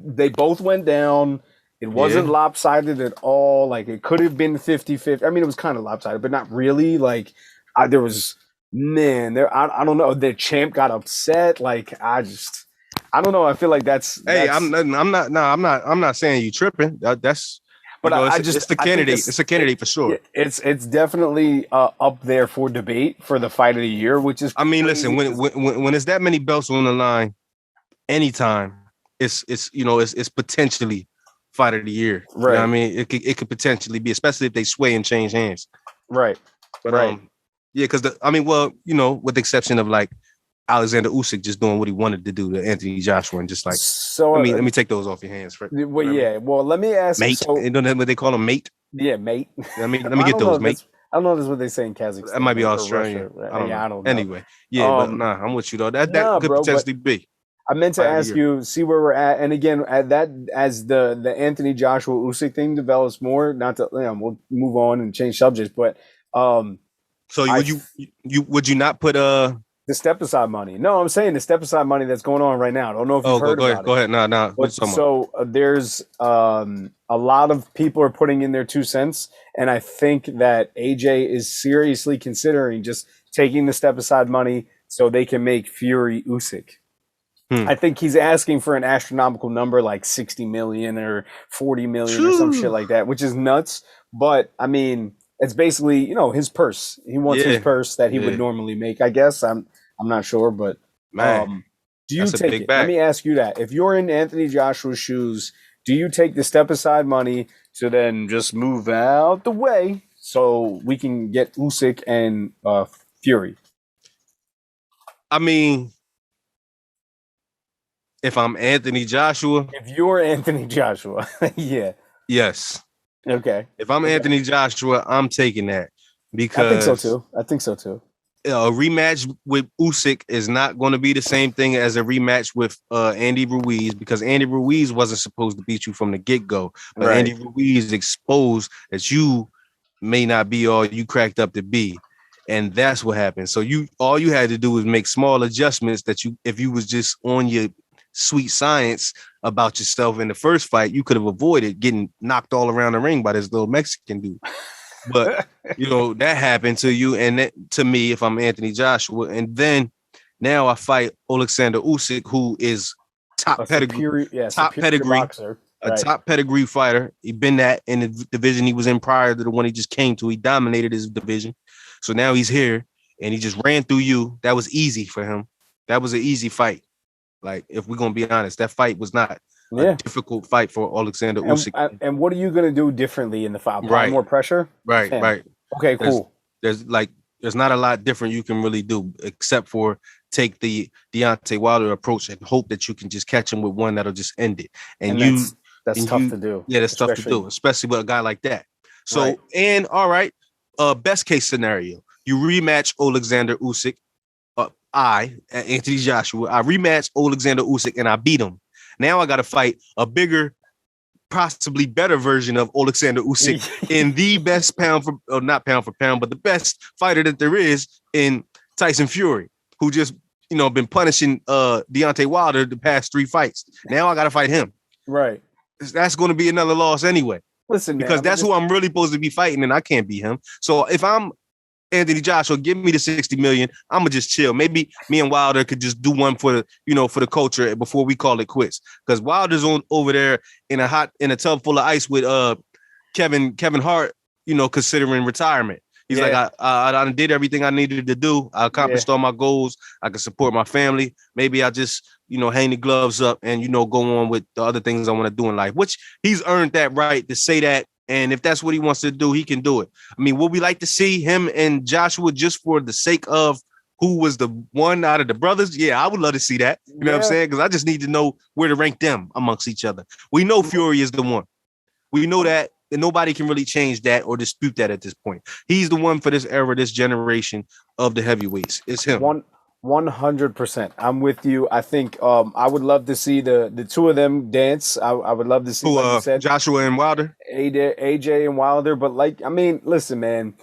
They both went down. It wasn't lopsided at all. Like, it could have been 50-50. I mean, it was kind of lopsided, but not really. Like, I don't know. The champ got upset. Like, I don't know. I feel like that's. I'm not saying you tripping. It's the candidate. It's a candidate for sure. It's definitely up there for debate for the fight of the year, which is. I mean, listen, when it's that many belts on the line, anytime it's potentially fight of the year. Right. You know what I mean, it could potentially be, especially if they sway and change hands. Right. But because with the exception of like Alexander Usyk just doing what he wanted to do to Anthony Joshua, and just like, so let me take those off your hands. Well, yeah. Well, let me ask. Mate, you know what they call him, mate? Yeah, mate. Let me get those, mate. I don't know if that's what they say in Kazakhstan. That might be Australian. I don't know. Anyway, but I'm with you though. That could potentially be. I meant to ask you, see where we're at, and again, at that as the Anthony Joshua Usyk thing develops more. Not to, we'll move on and change subjects, but so would you not put the step aside money? No, I'm saying the step aside money that's going on right now. I don't know if you've heard about it. Go ahead. No. So there's a lot of people are putting in their 2 cents, and I think that AJ is seriously considering just taking the step aside money so they can make Fury Usyk. I think he's asking for an astronomical number like 60 million or 40 million or some shit like that, which is nuts. But I mean, it's basically, his purse. He wants his purse that he would normally make, I guess. I'm not sure, but do you take it? Let me ask you that. If you're in Anthony Joshua's shoes, do you take the step aside money to then just move out the way so we can get Usyk and Fury? I mean, if I'm Anthony Joshua. If you're Anthony Joshua, yeah. Yes. Okay. If I'm Anthony Joshua, I'm taking that because I think so too. A rematch with Usyk is not going to be the same thing as a rematch with Andy Ruiz, because Andy Ruiz wasn't supposed to beat you from the get-go. But right. Andy Ruiz exposed that you may not be all you cracked up to be. And that's what happened. So all you had to do was make small adjustments that if you was just on your sweet science about yourself in the first fight, you could have avoided getting knocked all around the ring by this little Mexican dude. But that happened to you, and that, to me, if I'm Anthony Joshua, and then now I fight Alexander Usyk, who is top pedigree boxer, a top pedigree fighter. He's been that in the division he was in prior to the one he just came to. He dominated his division, so now he's here and he just ran through you. That was easy for him. That was an easy fight. Like, if we're gonna be honest, that fight was not a difficult fight for Alexander Usyk. And what are you gonna do differently in the fight? Apply more pressure? Right. Okay, cool. There's not a lot different you can really do except for take the Deontay Wilder approach and hope that you can just catch him with one that'll just end it. And that's tough to do. Yeah, that's tough to do, especially with a guy like that. So, and all right, best case scenario, you rematch Alexander Usyk. Anthony Joshua, I rematch Alexander Usyk and I beat him. Now I got to fight a bigger, possibly better version of Alexander Usyk in the best not pound for pound, but the best fighter that there is in Tyson Fury, who just, been punishing Deontay Wilder the past 3 fights. Now I got to fight him. Right. That's going to be another loss anyway. Listen, man, because that's who I'm really supposed to be fighting, and I can't beat him. So if I'm Anthony Joshua, give me the 60 million. I'm gonna just chill. Maybe me and Wilder could just do one for the culture before we call it quits. Because Wilder's over there in a tub full of ice with Kevin Hart, considering retirement. He's like, I did everything I needed to do. I accomplished all my goals. I can support my family. Maybe I just hang the gloves up and go on with the other things I want to do in life. Which he's earned that right to say that And if that's what he wants to do, he can do it. I mean, would we like to see him and Joshua just for the sake of who was the one out of the brothers? Yeah, I would love to see that. You know what I'm saying? Because I just need to know where to rank them amongst each other. We know Fury is the one. We know that, and nobody can really change that or dispute that at this point. He's the one for this era, this generation of the heavyweights. It's him. 100%. I'm with you. I think I would love to see the two of them dance. I would love to see, like you said, Joshua and Wilder, AJ and Wilder. But like, I mean, listen, man.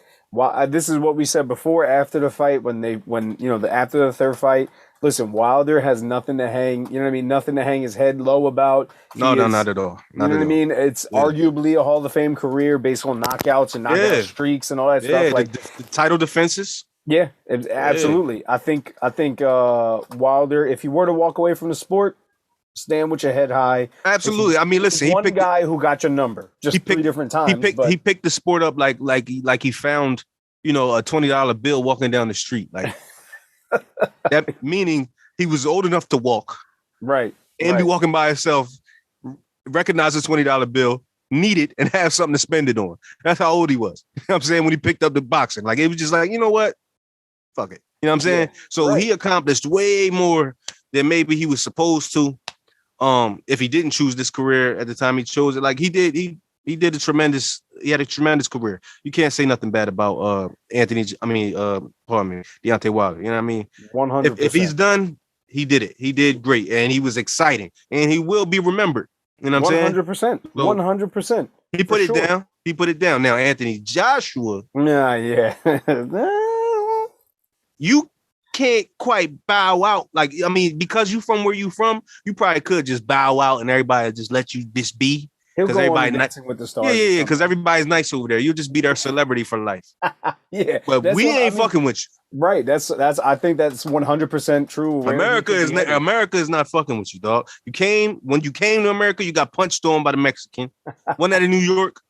This is what we said before. After the fight, after the third fight, listen, Wilder has nothing to hang. You know what I mean? Nothing to hang his head low about. No, not at all. You know what I mean? It's arguably a Hall of Fame career based on knockouts and knockout streaks and all that stuff. Like the title defenses. Yeah, absolutely. I think Wilder, if you were to walk away from the sport, stand with your head high. Absolutely. I mean, listen, one guy who got your number just three different times. He picked the sport up like he found, a $20 bill walking down the street. Like that, meaning he was old enough to walk. Right. And be walking by himself, recognize the $20 bill, need it, and have something to spend it on. That's how old he was. You know what I'm saying? When he picked up the boxing. Like it was just like, you know what? Fuck it. You know what I'm saying? Yeah, so he accomplished way more than maybe he was supposed to. If he didn't choose this career at the time he chose it, like he did, he had a tremendous career. You can't say nothing bad about Deontay Wilder. You know what I mean? 100%. If he's done, he did it. He did great, and he was exciting, and he will be remembered. You know what I'm saying? 100%. 100%. He put it down. He put it down. Now, Anthony Joshua. Yeah. You can't quite bow out. Like, I mean, because you from where you from, you probably could just bow out and everybody just let you just be. Because everybody Dancing with the Stars. Yeah. Because everybody's nice over there. You'll just be their celebrity for life. Yeah. But we ain't fucking with you. Right. That's. I think that's 100% true. America is not fucking with you, dog. When you came to America, you got punched on by the Mexican. Wasn't that in New York?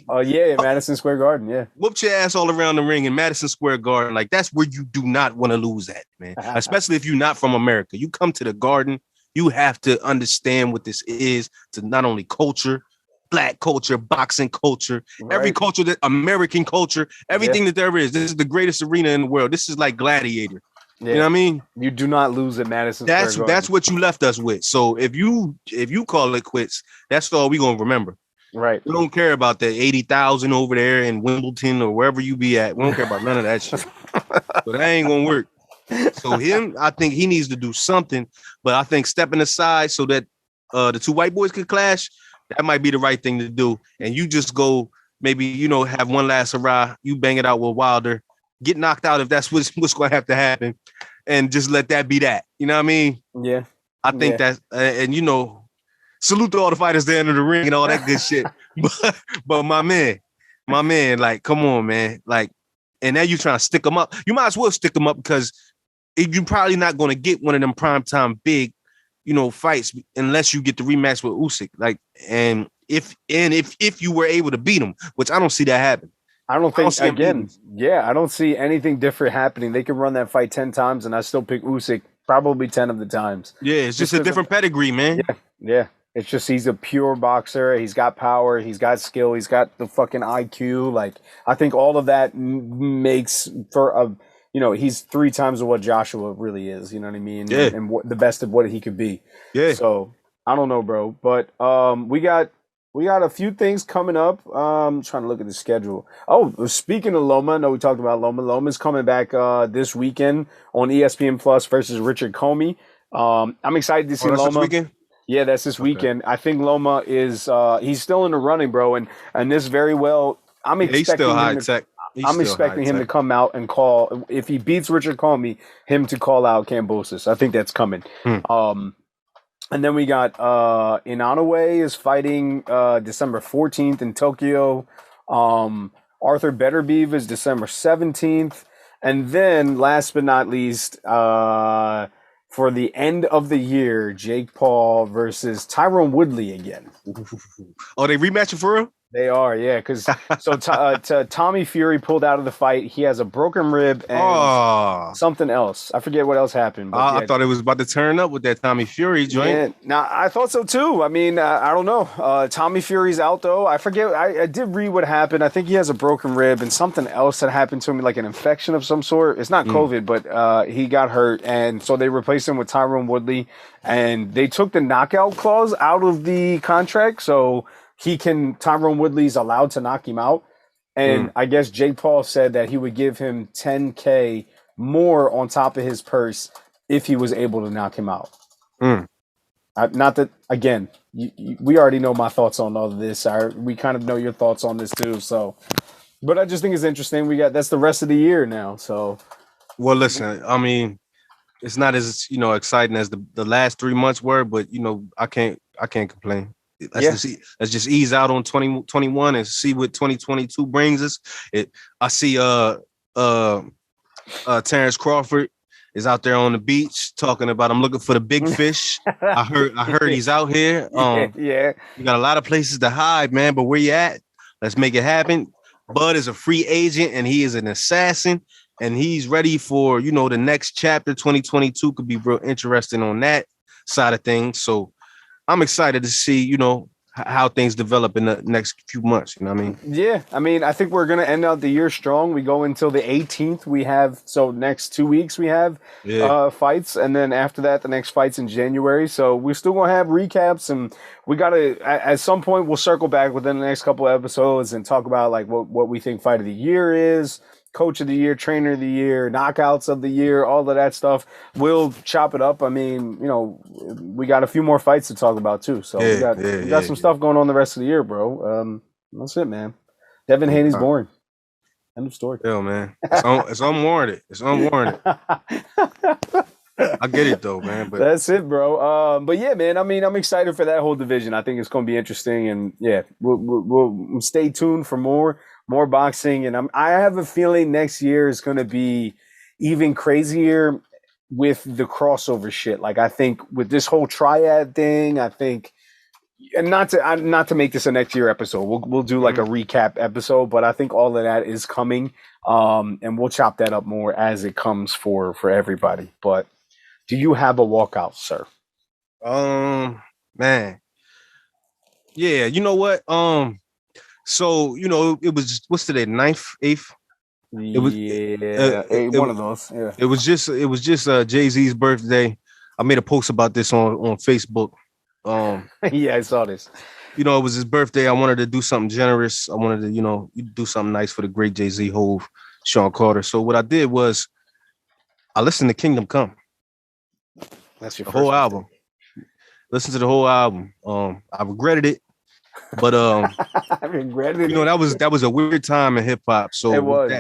Madison Square Garden, yeah. Whooped your ass all around the ring in Madison Square Garden. Like, that's where you do not want to lose at, man. Especially if you're not from America. You come to the Garden, you have to understand what this is to not only culture, Black culture, boxing culture, every culture, that American culture, everything that there is. This is the greatest arena in the world. This is like Gladiator. Yeah. You know what I mean? You do not lose at Madison Square Garden. That's what you left us with. So if you call it quits, that's all we're going to remember. Right. We don't care about the 80,000 over there in Wimbledon or wherever you be at. We don't care about none of that shit. But that ain't gonna work. So I think he needs to do something. But I think stepping aside so that the two white boys could clash, that might be the right thing to do. And you just go maybe, have one last hurrah. You bang it out with Wilder, get knocked out if that's what's going to have to happen, and just let that be that. You know what I mean? Yeah. I think that's salute to all the fighters there in the ring and all that good shit. But my man, like, come on, man. Like, and now you trying to stick them up. You might as well stick them up because you're probably not going to get one of them primetime big, fights unless you get the rematch with Usyk. Like, and if you were able to beat him, which I don't see that happen. I don't see anything different happening. They can run that fight 10 times and I still pick Usyk probably 10 of the times. Yeah, it's just a different pedigree, man. Yeah. It's just he's a pure boxer. He's got power. He's got skill. He's got the fucking IQ. Like, I think all of that makes for he's 3 times of what Joshua really is. You know what I mean? Yeah. And the best of what he could be. Yeah. So I don't know, bro. But we got a few things coming up. I'm trying to look at the schedule. Oh, speaking of Loma, I know we talked about Loma. Loma's coming back this weekend on ESPN Plus versus Richard Comey. I'm excited to see Loma. This weekend? Yeah, that's this weekend. I think Loma is he's still in the running, bro, and this very well. I'm expecting he's still high tech. I'm expecting him to come out and call, if he beats Richard Comey, him to call out Kambosos. I think that's coming. And then we got Inoue is fighting December 14th in Tokyo. Arthur Beterbiev is December 17th, and then last but not least, for the end of the year, Jake Paul versus Tyron Woodley again. Oh, they rematching for real? They are, yeah. Because Tommy Fury pulled out of the fight. He has a broken rib and Oh, something else. I forget what else happened, but I yeah, thought it was about to turn up with that Tommy Fury joint. yeah. Now I thought so too. I mean, I don't know. Tommy Fury's out though. I forget. I did read what happened. I think he has a broken rib and something else that happened to him, like an infection of some sort. It's not COVID, but he got hurt, and so they replaced him with Tyron Woodley, and they took the knockout clause out of the contract, so Tyron Woodley's allowed to knock him out. And I guess Jake Paul said that he would give him $10K more on top of his purse if he was able to knock him out. Not that, again, we already know my thoughts on all of this. We kind of know your thoughts on this too. So, but I just think it's interesting. That's the rest of the year now. So, well, listen, I mean, it's not as exciting as the last 3 months were, but I can't complain. Let's just ease out on 2021 and see what 2022 brings us. I see Terrence Crawford is out there on the beach talking about I'm looking for the big fish. I heard he's out here. Yeah. You got a lot of places to hide, man, but where you at? Let's make it happen. Bud is a free agent and he is an assassin and he's ready for, the next chapter. 2022 could be real interesting on that side of things. So I'm excited to see, how things develop in the next few months. You know what I mean? Yeah. I mean, I think we're going to end out the year strong. We go until the 18th. So next 2 weeks we have fights. And then after that, the next fight's in January. So we're still going to have recaps. And we got to, at some point, we'll circle back within the next couple of episodes and talk about like what we think fight of the year is. Coach of the year, trainer of the year, knockouts of the year, all of that stuff. We'll chop it up. I mean, we got a few more fights to talk about too. So we got some stuff going on the rest of the year, bro. That's it, man. Devin Haney's boring. End of story. Hell, man. It's unwarranted. It's unwarranted. I get it though, man. But that's it, bro. But yeah, man. I mean, I'm excited for that whole division. I think it's going to be interesting, and yeah, we'll stay tuned for more boxing. And I have a feeling next year is going to be even crazier with the crossover shit. Like I think with this whole triad thing, I think, and not to make this a next year episode. We'll do like a recap episode, but I think all of that is coming. And we'll chop that up more as it comes for everybody. But do you have a walkout, sir? Man. Yeah, you know what? So, it was, what's today, 9th, 8th? It was one of those. Yeah. It was just Jay-Z's birthday. I made a post about this on Facebook. Yeah, I saw this. It was his birthday. I wanted to do something generous. I wanted to, do something nice for the great Jay-Z, Hove, Sean Carter. So what I did was I listened to Kingdom Come. That's your whole album. Listen to the whole album. I regretted it. But I regretted it. that was a weird time in hip hop. So it was.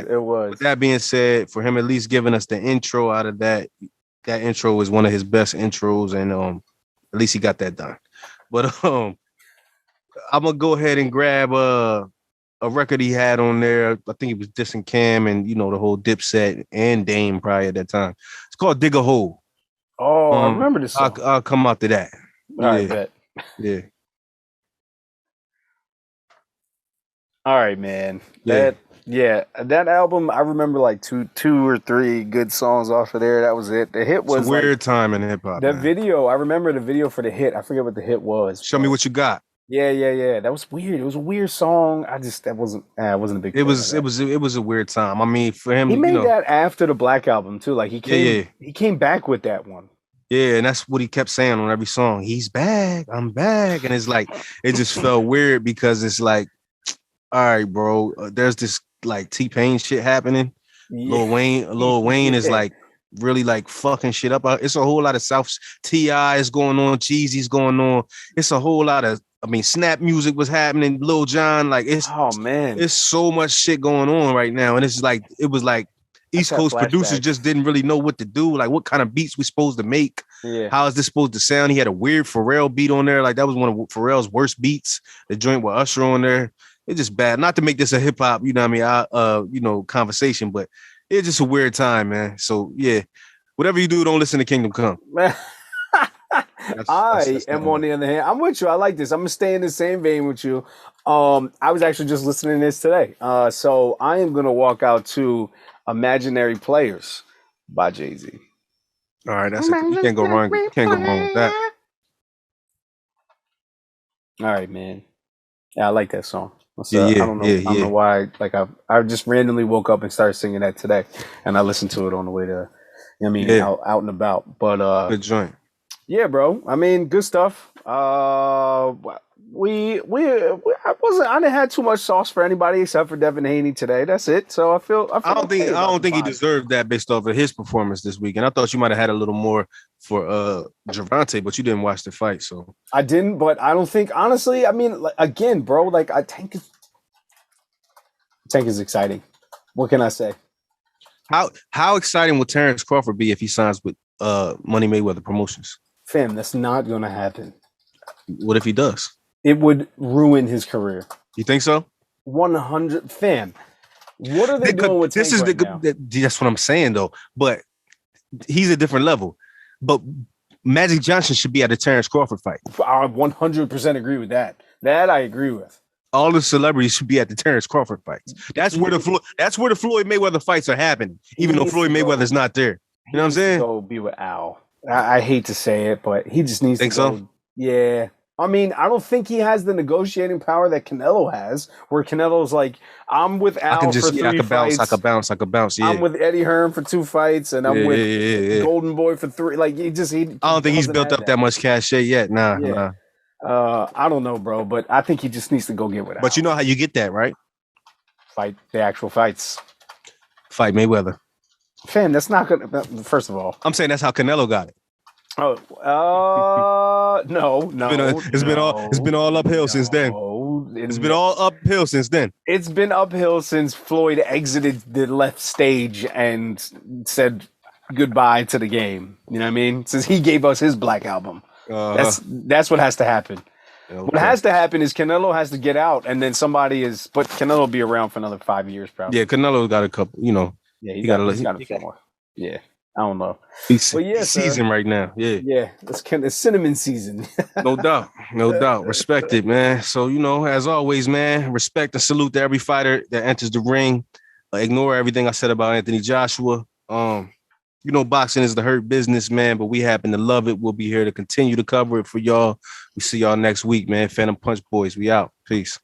With that being said, for him at least giving us the intro out of that intro is one of his best intros, and at least he got that done. But I'm gonna go ahead and grab a record he had on there. I think it was dissing Cam and the whole Dipset and Dame probably at that time. It's called Dig a Hole. Oh, I remember this song. I'll come out to that. All right, bet. Yeah. All right, man. That album, I remember like two or three good songs off of there. That was it. The hit was it's a weird time in hip hop. That video, I remember the video for the hit. I forget what the hit was. Show me what you got. Yeah. That was weird. It was a weird song. I wasn't a big fan. It was a weird time. I mean, for him, he made that after the Black album too. Like he came back with that one. Yeah, and that's what he kept saying on every song. He's back. I'm back. And it's like it just felt weird because it's like, all right, bro, there's this like T-Pain shit happening. Yeah. Lil Wayne is like really like fucking shit up. It's a whole lot of South T.I. is going on, Jeezy's going on. It's a whole lot of, Snap music was happening, Lil Jon, like it's so much shit going on right now. And it's like it was like East Coast producers just didn't really know what to do. Like what kind of beats we supposed to make? Yeah. How is this supposed to sound? He had a weird Pharrell beat on there. Like that was one of Pharrell's worst beats. The joint with Usher on there. It's just bad. Not to make this a hip hop, conversation, but it's just a weird time, man. So yeah, whatever you do, don't listen to Kingdom Come. I That's am on the other hand. I'm with you. I like this. I'm gonna stay in the same vein with you. I was actually just listening to this today. So I am gonna walk out to "Imaginary Players" by Jay-Z. all right. That's it. You can't go wrong. You can't go wrong with that. All right, man. Yeah, I like that song. Yeah, I don't know. yeah, I don't know yeah. why. Like I just randomly woke up and started singing that today, and I listened to it on the way to, Yeah. out and about. But Good joint. yeah, bro. I mean, good stuff. I didn't have too much sauce for anybody except for Devin Haney today. That's it. So I feel okay I about don't the think he vibe. deserved that based off of his performance this weekend. I thought you might have had a little more for Javante, but you didn't watch the fight, so I didn't, but I don't think honestly. I mean, like, again, bro. Like Tank is exciting. What can I say? how exciting will Terrence Crawford be if he signs with Money Mayweather Promotions? Fam, that's not gonna happen. What if he does? It would ruin his career. You think so? 100. Fam, what are they doing with Tank right now? That's what I'm saying though. But he's a different level. But Magic Johnson should be at a Terrence Crawford fight. I 100% agree with that. That I agree with. All the celebrities should be at the Terrence Crawford fights. That's where the Floyd Mayweather fights are happening, even though Floyd Mayweather's not there. You know what I'm saying? Go be with Al. I hate to say it, but he just needs Think to go. so? Yeah. I mean, I don't think he has the negotiating power that Canelo has, where Canelo's like, I'm with Al for 3 fights. I could bounce. Yeah. I'm with Eddie Hearn for 2 fights, and I'm with Golden Boy for 3. Like, he I don't think he's built up that much cachet yet. Nah. I don't know, bro, but I think he just needs to go get with Al. But you know how you get that, right? Fight the actual fights. Fight Mayweather. Fam, that's not gonna. First of all, I'm saying that's how Canelo got it. no. It's been all uphill since then. It's been all uphill since then. It's been uphill since Floyd exited the left stage and said goodbye to the game. You know what I mean? Since he gave us his Black Album. That's what has to happen. Okay. What has to happen is Canelo has to get out, and then but Canelo will be around for another 5 years, probably. Yeah, Canelo got a couple. Yeah, he got a few more. Yeah, I don't know. He's season right now. Yeah, it's cinnamon season. No doubt. Respect it, man. So as always, man, respect and salute to every fighter that enters the ring. Ignore everything I said about Anthony Joshua. Boxing is the hurt business, man, but we happen to love it. We'll be here to continue to cover it for y'all. We see y'all next week, man. Phantom Punch Boys, we out. Peace.